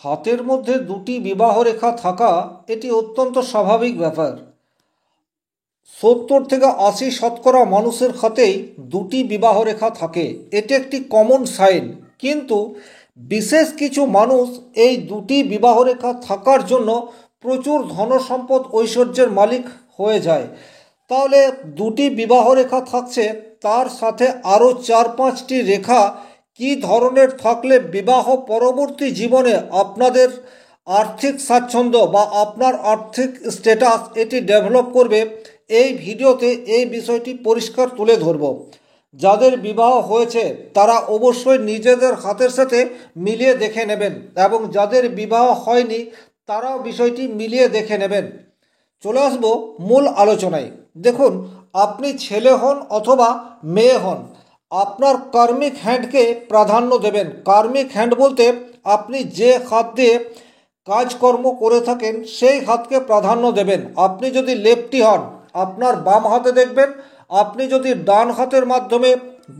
হাতের মধ্যে দুটি বিবাহ রেখা থাকা এটি অত্যন্ত স্বাভাবিক ব্যাপার। 70 থেকে 80% মানুষের হাতেই দুটি বিবাহ রেখা থাকে, এটি একটি কমন সাইন। কিন্তু বিশেষ কিছু মানুষ এই দুটি বিবাহ রেখা থাকার জন্য প্রচুর ধনসম্পদ ঐশ্বর্যের মালিক হয়ে যায়। তাহলে দুটি বিবাহ রেখা থাকছে, তার সাথে আরও 4-5টি রেখা কি ধরনের থাকলে বিবাহ পরবর্তী জীবনে আপনাদের আর্থিক স্বাচ্ছন্দ্য বা আপনার আর্থিক স্ট্যাটাস এটি ডেভেলপ করবে, এই ভিডিওতে এই বিষয়টি পরিষ্কার তুলে ধরব। যাদের বিবাহ হয়েছে তারা অবশ্যই নিজেদের হাতের সাথে মিলিয়ে দেখে নেবেন, এবং যাদের বিবাহ হয়নি তারাও বিষয়টি মিলিয়ে দেখে নেবেন। চলে আসবো মূল আলোচনায়। দেখুন, আপনি ছেলে হন অথবা মেয়ে হন, আপনার কার্মিক হ্যান্ডকে প্রাধান্য দেবেন। কার্মিক হ্যান্ড বলতে আপনি যে হাত দিয়ে কাজকর্ম করে থাকেন সেই হাতকে প্রাধান্য দেবেন। আপনি যদি লেফটি হন আপনার বাম হাতে দেখবেন, আপনি যদি ডান হাতের মাধ্যমে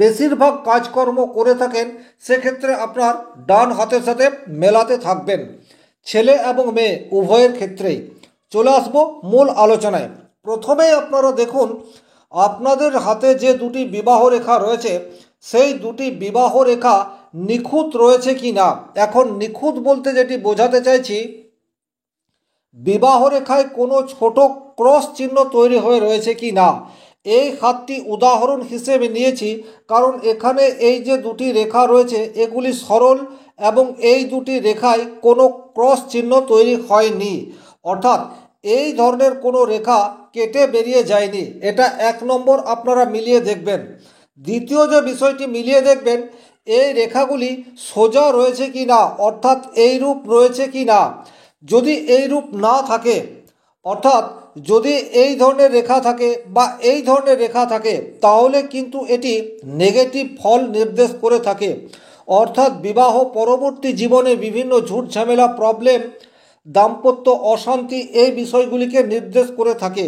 বেশিরভাগ কাজকর্ম করে থাকেন সেক্ষেত্রে আপনার ডান হাতের সাথে মেলাতে থাকবেন, ছেলে এবং মেয়ে উভয়ের ক্ষেত্রেই। চলে আসবো মূল আলোচনায়। প্রথমেই আপনারা দেখুন, আপনাদের হাতে যে দুটি বিবাহ রেখা রয়েছে সেই দুটি বিবাহ রেখা নিখুঁত রয়েছে কি না। এখন নিখুঁত বলতে যেটি বোঝাতে চাইছি, বিবাহ রেখায় কোনো ছোট ক্রস চিহ্ন তৈরি হয়ে রয়েছে কি না। এই হাতটি উদাহরণ হিসেবে নিয়েছি কারণ এখানে এই যে দুটি রেখা রয়েছে এগুলি সরল এবং এই দুটি রেখায় কোনো ক্রস চিহ্ন তৈরি হয়নি, অর্থাৎ এই ধরনের কোনো রেখা কেটে বেরিয়ে যায়নি। এটা 1 নম্বর আপনারা মিলিয়ে দেখবেন। দ্বিতীয় যে বিষয়টি মিলিয়ে দেখবেন, এই রেখাগুলি সোজা রয়েছে কি না, অর্থাৎ এই রূপ রয়েছে কি না। যদি এই রূপ না থাকে, অর্থাৎ যদি এই ধরনের রেখা থাকে বা এই ধরনের রেখা থাকে, তাহলে কিন্তু এটি নেগেটিভ ফল নির্দেশ করে থাকে। অর্থাৎ বিবাহ পরবর্তী জীবনে বিভিন্ন ঝুট ঝামেলা, প্রবলেম, দাম্পত্য অশান্তি এই বিষয়গুলিকে নির্দেশ করে থাকে।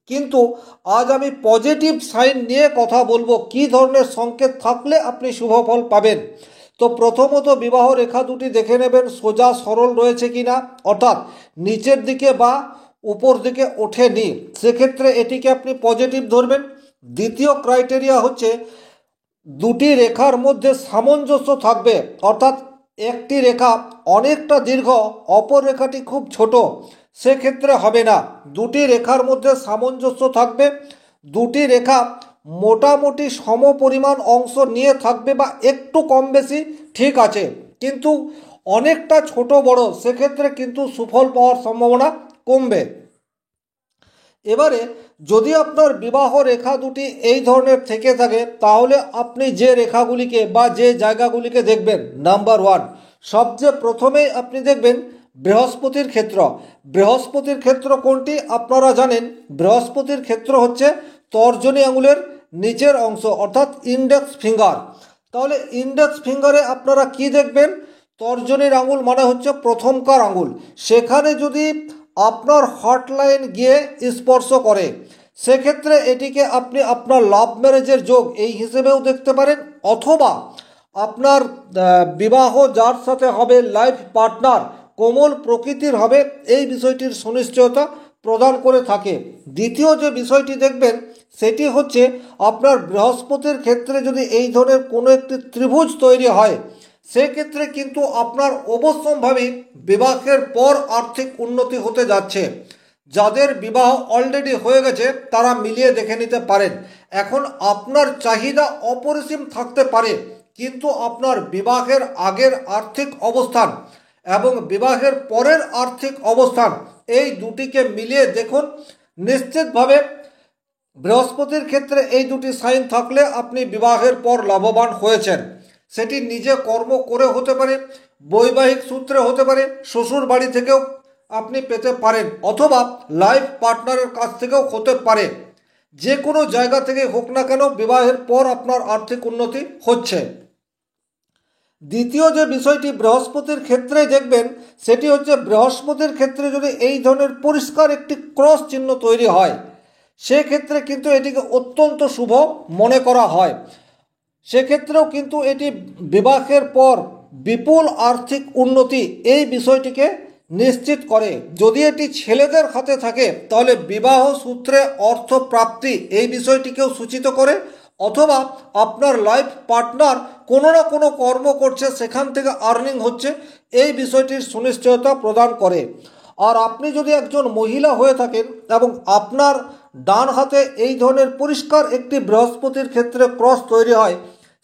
কিন্তু আজ আমি পজিটিভ সাইন নিয়ে কথা বলবো, কী ধরনের সংকেত থাকলে আপনি শুভ ফল পাবেন। তো প্রথমত বিবাহ রেখা দুটি দেখে নেবেন সোজা সরল রয়েছে কিনা, অর্থাৎ নিচের দিকে বা উপর দিকে ওঠেনি, সেক্ষেত্রে এটিকে আপনি পজিটিভ ধরবেন। দ্বিতীয় ক্রাইটেরিয়া হচ্ছে দুটি রেখার মধ্যে সামঞ্জস্য থাকবে, অর্থাৎ একটি রেখা অনেকটা দীর্ঘ অপর রেখাটি খুব ছোট, সেক্ষেত্রে হবে না। দুটি রেখার মধ্যে সামঞ্জস্য থাকবে, দুটি রেখা মোটামুটি সমপরিমাণ অংশ নিয়ে থাকবে বা একটু কম বেশি ঠিক আছে, কিন্তু অনেকটা ছোট বড় সেক্ষেত্রে কিন্তু সুফল পাওয়ার সম্ভাবনা কমবে। এবারে যদি আপনার বিবাহ রেখা দুটি এই ধরনের থেকে থাকে তাহলে আপনি যে রেখাগুলিকে বা যে জায়গাগুলিকে দেখবেন, নাম্বার 1 সবচেয়ে প্রথমেই আপনি দেখবেন বৃহস্পতির ক্ষেত্র। বৃহস্পতির ক্ষেত্র কোনটি আপনারা জানেন, বৃহস্পতির ক্ষেত্র হচ্ছে তর্জনী আঙুলের নিচের অংশ, অর্থাৎ ইন্ডেক্স ফিঙ্গার। তাহলে ইন্ডেক্স ফিঙ্গারে আপনারা কি দেখবেন, তর্জনীর আঙুল মানে হচ্ছে প্রথমকার আঙুল, সেখানে যদি আপনার হটলাইন গিয়ে স্পর্শ করে সেক্ষেত্রে এটিকে আপনি আপনার লাভ ম্যারেজের যোগ এই হিসেবেও দেখতে পারেন, অথবা আপনার বিবাহ যার সাথে হবে লাইফ পার্টনার কোমল প্রকৃতির হবে, এই বিষয়টির সুনিশ্চয়তা প্রদান করে থাকে। দ্বিতীয় যে বিষয়টি দেখবেন সেটি হচ্ছে আপনার বৃহস্পতির ক্ষেত্রে যদি এই ধরনের কোনো একটি ত্রিভুজ তৈরি হয় সেক্ষেত্রে কিন্তু আপনার অবশ্যম্ভাবী বিবাহের পর আর্থিক উন্নতি হতে যাচ্ছে। যাদের বিবাহ অলরেডি হয়ে গেছে তারা মিলিয়ে দেখে নিতে পারেন। এখন আপনার চাহিদা অপরিসীম থাকতে পারে, কিন্তু আপনার বিবাহের আগের আর্থিক অবস্থান এবং বিবাহের পরের আর্থিক অবস্থান এই দুটিকে মিলিয়ে দেখুন, নিশ্চিতভাবে বৃহস্পতির ক্ষেত্রে এই দুটি সাইন থাকলে আপনি বিবাহের পর লাভবান হয়েছেন। সেটি নিজে কর্ম করে হতে পারে, বৈবাহিক সূত্রে হতে পারে, শ্বশুর বাড়ি থেকেও আপনি পেতে পারেন, অথবা লাইফ পার্টনারের কাছ থেকেও হতে পারে। যে কোনো জায়গা থেকে হোক না কেন বিবাহের পর আপনার আর্থিক উন্নতি হচ্ছে। দ্বিতীয় যে বিষয়টি বৃহস্পতির ক্ষেত্রে দেখবেন সেটি হচ্ছে বৃহস্পতির ক্ষেত্রে যদি এই ধরনের পরিষ্কার একটি ক্রস চিহ্ন তৈরি হয় সেক্ষেত্রে কিন্তু এটিকে অত্যন্ত শুভ মনে করা হয়। সেক্ষেত্রেও কিন্তু এটি বিবাহের পর বিপুল আর্থিক উন্নতি এই বিষয়টিকে নিশ্চিত করে। যদি এটি ছেলেদের হাতে থাকে তাহলে বিবাহ সূত্রে অর্থ প্রাপ্তি এই বিষয়টিকেও সূচিত করে, অথবা আপনার লাইফ পার্টনার কোনো না কোনো কর্ম করছে, সেখান থেকে আর্নিং হচ্ছে, এই বিষয়টির সুনিশ্চয়তা প্রদান করে। আর আপনি যদি একজন মহিলা হয়ে থাকেন এবং আপনার ডান হাতে এই ধরনের পরিষ্কার একটি বৃহস্পতির ক্ষেত্রে ক্রস তৈরি হয়,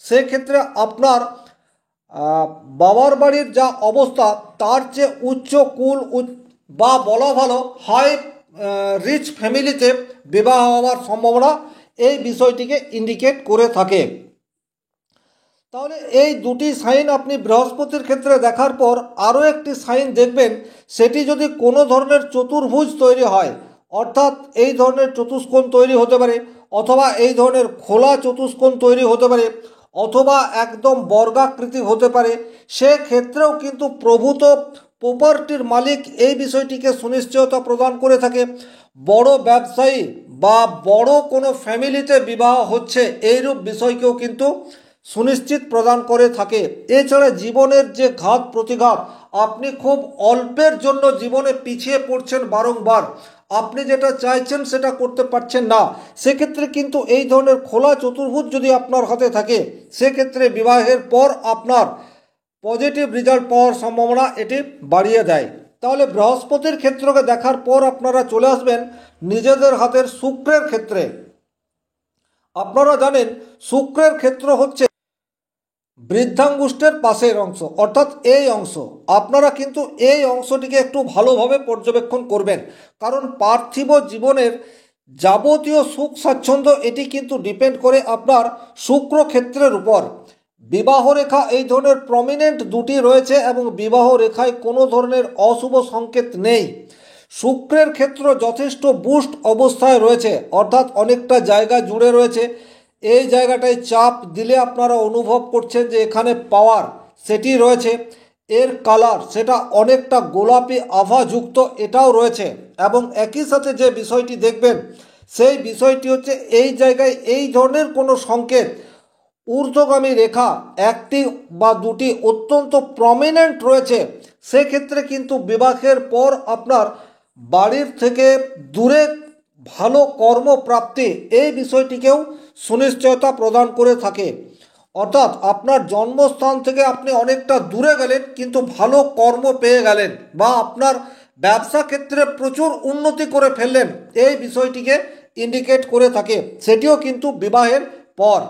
সেক্ষেত্রে আপনার বাবার বাড়ির যা অবস্থা তার চেয়ে উচ্চ কুল বা বলা ভালো হাই রিচ ফ্যামিলিতে বিবাহ হওয়ার সম্ভাবনা এই বিষয়টিকে ইন্ডিকেট করে থাকে। তাহলে এই দুটি সাইন আপনি বৃহস্পতির ক্ষেত্রে দেখার পর আরও একটি সাইন দেখবেন, সেটি যদি কোনো ধরনের চতুর্ভুজ তৈরি হয়, অর্থাৎ এই ধরনের চতুষ্কোণ তৈরি হতে পারে, অথবা এই ধরনের খোলা চতুষ্কোণ তৈরি হতে পারে, অথবা একদম বর্গাকৃতি হতে পারে, সেক্ষেত্রেও কিন্তু প্রভূত প্রপার্টির মালিক এই বিষয়টিকে সুনিশ্চয়তা প্রদান করে থাকে। বড় ব্যবসায়ী বা বড় কোনো ফ্যামিলিতে বিবাহ হচ্ছে এইরূপ বিষয়কেও কিন্তু সুনিশ্চিত প্রদান করে থাকে। এছাড়া জীবনের যে ঘাত প্রতিঘাত, আপনি খুব অল্পের জন্য জীবনে পিছিয়ে পড়ছেন বারংবার, আপনি যেটা চাইছেন সেটা করতে পারছেন না, সেক্ষেত্রে কিন্তু এই ধরনের খোলা চতুর্ভুজ যদি আপনার হাতে থাকে, সেক্ষেত্রে বিবাহের পর আপনার পজিটিভ রেজাল্ট পাওয়ার সম্ভাবনা এটি বাড়িয়ে দেয়। তাহলে বৃহস্পতির ক্ষেত্রকে দেখার পর আপনারা চলে আসবেন নিজেদের হাতের শুক্রের ক্ষেত্রে। আপনারা জানেন শুক্রের ক্ষেত্র হচ্ছে বৃদ্ধাঙ্গুষ্ঠের পাশের অংশ, অর্থাৎ এই অংশ। আপনারা কিন্তু এই অংশটিকে একটু ভালোভাবে পর্যবেক্ষণ করবেন, কারণ পার্থিব জীবনের যাবতীয় সুখ স্বাচ্ছন্দ্য এটি কিন্তু ডিপেন্ড করে আপনার শুক্র ক্ষেত্রের উপর। বিবাহ রেখা এই ধরনের প্রমিনেন্ট দুটি রয়েছে এবং বিবাহ রেখায় কোনো ধরনের অশুভ সংকেত নেই। শুক্রের ক্ষেত্র যথেষ্ট বুস্ট অবস্থায় রয়েছে, অর্থাৎ অনেকটা জায়গা জুড়ে রয়েছে। এই জায়গাটায় চাপ দিলে আপনারা অনুভব করছেন যে এখানে পাওয়ার সেটি রয়েছে। এর কালার সেটা অনেকটা গোলাপি আভাযুক্ত এটাও রয়েছে, এবং একই সাথে যে বিষয়টি দেখবেন সেই বিষয়টি হচ্ছে এই জায়গায় এই ধরনের কোনো সংকেত, ঊর্ধ্বগামী রেখা একটি বা দুটি অত্যন্ত প্রমিনেন্ট রয়েছে, সেক্ষেত্রে কিন্তু বিবাহের পর আপনার বাড়ির থেকে দূরে ভালো কর্মপ্রাপ্তি এই বিষয়টিকেও সুনিশ্চয়তা প্রদান করে থাকে। অর্থাৎ আপনার জন্মস্থান থেকে আপনি অনেকটা দূরে গেলেন কিন্তু ভালো কর্ম পেয়ে গেলেন, বা আপনার ব্যবসা ক্ষেত্রে প্রচুর উন্নতি করে ফেললেন, এই বিষয়টিকে ইন্ডিকেট করে থাকে, সেটিও কিন্তু বিবাহের পর।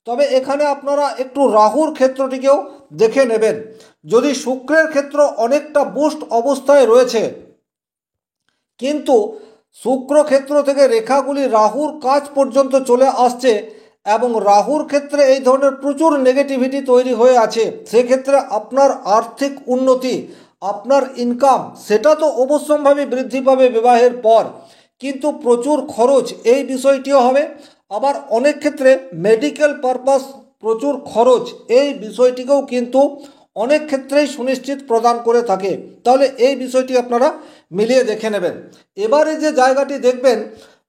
তবে এখানে আপনারা একটু রাহুর ক্ষেত্রটিকেও দেখে নেবেন। যদি শুক্রের ক্ষেত্র অনেকটা বুস্ট অবস্থায় রয়েছে, কিন্তু শুক্র ক্ষেত্র থেকে রেখাগুলি রাহুর কাছ পর্যন্ত চলে আসছে এবং রাহুর ক্ষেত্রে এই ধরনের প্রচুর নেগেটিভিটি তৈরি হয়ে আছে, সেক্ষেত্রে আপনার আর্থিক উন্নতি, আপনার ইনকাম সেটা তো অবশ্যম্ভাবী বৃদ্ধি পাবে বিবাহের পর, কিন্তু প্রচুর খরচ এই বিষয়টিও হবে। আবার অনেক ক্ষেত্রে মেডিকেল পারপাস প্রচুর খরচ এই বিষয়টিকেও কিন্তু অনেক ক্ষেত্রেই সুনিশ্চিত প্রদান করে থাকে। তাহলে এই বিষয়টি আপনারা মিলিয়ে দেখে নেবেন। এবারে যে জায়গাটি দেখবেন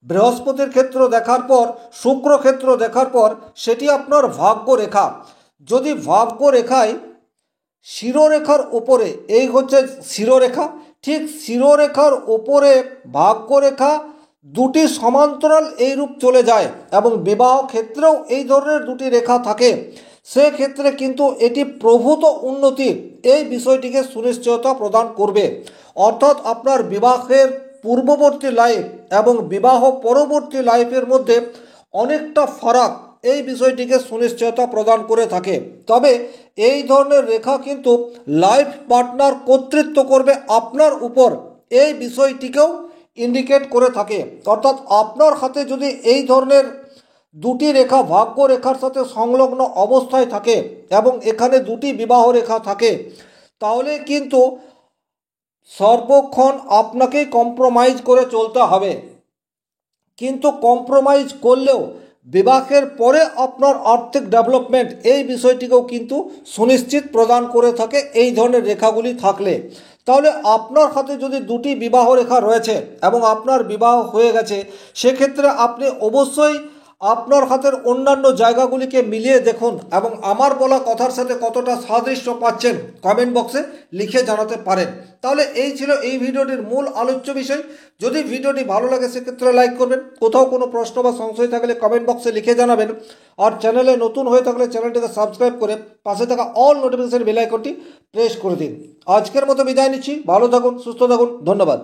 বৃহস্পতির ক্ষেত্র দেখার পর, শুক্র ক্ষেত্র দেখার পর, সেটি আপনার ভাগ্য রেখা। যদি ভাগ্য রেখায় শিরোরেখার ওপরে, এই হচ্ছে শিরোরেখা, ঠিক শিরোরেখার ওপরে ভাগ্যরেখা দুটি সমান্তরাল এইরূপ চলে যায় এবং বিবাহ ক্ষেত্রেও এই ধরনের দুটি রেখা থাকে, সেক্ষেত্রে কিন্তু এটি প্রভূত উন্নতি এই বিষয়টিকে সুনিশ্চয়তা প্রদান করবে। অর্থাৎ আপনার বিবাহের পূর্ববর্তী লাইফ এবং বিবাহ পরবর্তী লাইফের মধ্যে অনেকটা ফারাক এই বিষয়টিকে সুনিশ্চয়তা প্রদান করে থাকে। তবে এই ধরনের রেখা কিন্তু লাইফ পার্টনার কর্তৃত্ব করবে আপনার উপর, এই বিষয়টিকেও ইন্ডিকেট করে থাকে। অর্থাৎ আপনার হাতে যদি এই ধরনের দুটি রেখা ভাগ্য রেখার সাথে সংলগ্ন অবস্থায় থাকে এবং এখানে দুটি বিবাহ রেখা থাকে, তাহলে কিন্তু সর্বক্ষণ আপনাকেই কম্প্রোমাইজ করে চলতে হবে। কিন্তু কম্প্রোমাইজ করলেও বিবাহের পরে আপনার আর্থিক ডেভেলপমেন্ট এই বিষয়টিকেও কিন্তু সুনিশ্চিত প্রদান করে থাকে এই ধরনের রেখাগুলি থাকলে। তাহলে আপনার হাতে যদি দুটি বিবাহ রেখা রয়েছে এবং আপনার বিবাহ হয়ে গেছে, সেক্ষেত্রে আপনি অবশ্যই আপনার হাতের অন্যান্য জায়গাগুলিকে মিলিয়ে দেখুন এবং আমার বলা কথার সাথে কতটা সাদৃশ্য পাচ্ছেন কমেন্ট বক্সে লিখে জানাতে পারেন। তাহলে এই ছিল এই ভিডিওটির মূল আলোচ্য বিষয়। যদি ভিডিওটি ভালো লাগে সেক্ষেত্রে লাইক করবেন, কোথাও কোনো প্রশ্ন বা সংশয় থাকলে কমেন্ট বক্সে লিখে জানাবেন, আর চ্যানেলে নতুন হয়ে থাকলে চ্যানেলটিকে সাবস্ক্রাইব করে পাশে থাকা অল নোটিফিকেশন বেল আইকনটি প্রেস করে দিন। আজকের মতো বিদায় নিচ্ছি, ভালো থাকুন, সুস্থ থাকুন, ধন্যবাদ।